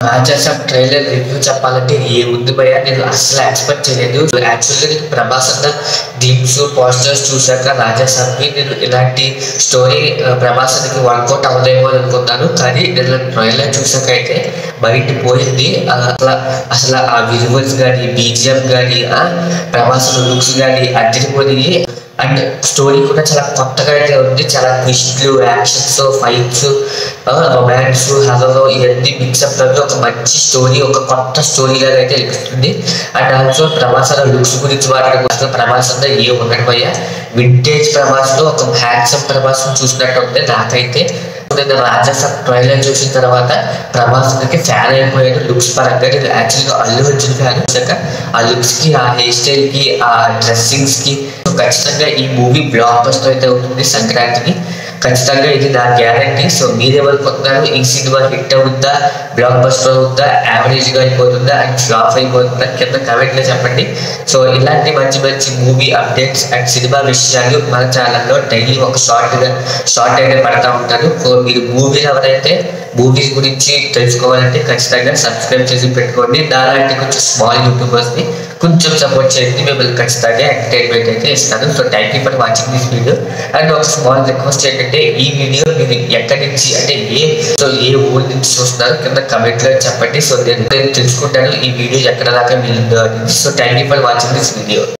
Raja Saab trailer review చెప్పాలంటే ఏముంది భయ్యా, నేను అసలు ఎక్స్పెక్ట్ చేయలేదు. యాక్చువల్గా నేను ప్రభాస్ అన్న గ్లిమ్స్ పోస్టర్స్ చూసాక రాజాసాబ్కి నేను ఇలాంటి స్టోరీ ప్రభాస్ అన్నకి వర్కౌట్ అవ్వలేమో అని అనుకున్నాను. కానీ నేను ట్రైలర్ చూసాక అయితే బయట పోయింది. అసలు ఆ విజువల్స్ కానీ బీజిఎం కానీ ప్రభాస్ లుక్స్ కానీ అదిరిపోయి, అండ్ స్టోరీ కూడా చాలా కొత్తగా అయితే ఉంది. చాలా ట్విస్ట్లు, యాక్షన్స్, ఫైట్స్, రొమాన్స్, హర్రర్ ఇవన్నీ మిక్సప్ అవి ఒక మంచి స్టోరీ, ఒక కొత్త స్టోరీ లాగా అయితే అనిపిస్తుంది. అండ్ ఆల్సో ప్రభాస్ అన్న లుక్స్ గురించి మాట్లాడుకుంటే ప్రభాస్ అన్న ఏ ఉండడం అయ్యా, వింటేజ్ ప్రభాస్ లో ఒక హ్యాండ్సమ్ ప్రభాస్ చూసినట్టు ఉంది నాకైతే. నేను రాజాసాబ్ ట్రైలర్ చూసిన తర్వాత ప్రభాస్ కి ఫ్యాన్ అయిపోయాను లుక్స్ పరంగా. నేను యాక్చువల్గా అల్లు అర్జున్ ఫ్యాన్ వచ్చాక ఆ లుక్స్ కి, ఆ హెయిర్ స్టైల్ కి, ఆ డ్రెస్సింగ్స్ కి ఖచ్చితంగా ఈ మూవీ బ్లాక్ బస్టర్ అయితే ఉంటుంది సంక్రాంతికి. ఖచ్చితంగా ఇది నా గ్యారంటీ. సో మీరేమనుకుంటున్నారు, ఈ సినిమా హిట్ అవుతుందా, బ్లాక్ బస్టర్ అవుతుందా, యావరేజ్ గా అయిపోతుందా, అండ్ ఫ్లాప్ అయిపోతుందా కింద కమెంట్ లో చెప్పండి. సో ఇలాంటి మంచి మంచి మూవీ అప్డేట్స్ అండ్ సినిమా విషయాలు మన ఛానల్లో డైలీ ఒక షార్ట్ అయితే పడతా ఉంటాను. సో మీరు మూవీస్ గురించి తెలుసుకోవాలంటే ఖచ్చితంగా సబ్స్క్రైబ్ చేసి పెట్టుకోండి. నాలాంటి కొంచెం స్మాల్ యూట్యూబర్స్ని కొంచెం సపోర్ట్ చేయండి, మిమ్మల్ని ఖచ్చితంగా ఎంటర్టైన్మెంట్ అయితే ఇస్తాను. So thank you for watching this video. And ఒక స్మాల్ రిక్వెస్ట్ ఏంటంటే, ఈ వీడియో మీరు ఎక్కడి నుంచి అంటే ఏ ఊరి నుంచి చూస్తున్నారు కింద కమెంట్ లో చెప్పండి. సో నేను తెలుసుకుంటాను ఈ వీడియో ఎక్కడ దాకా వెళ్ళిందో అనేది. So thank you for watching this video.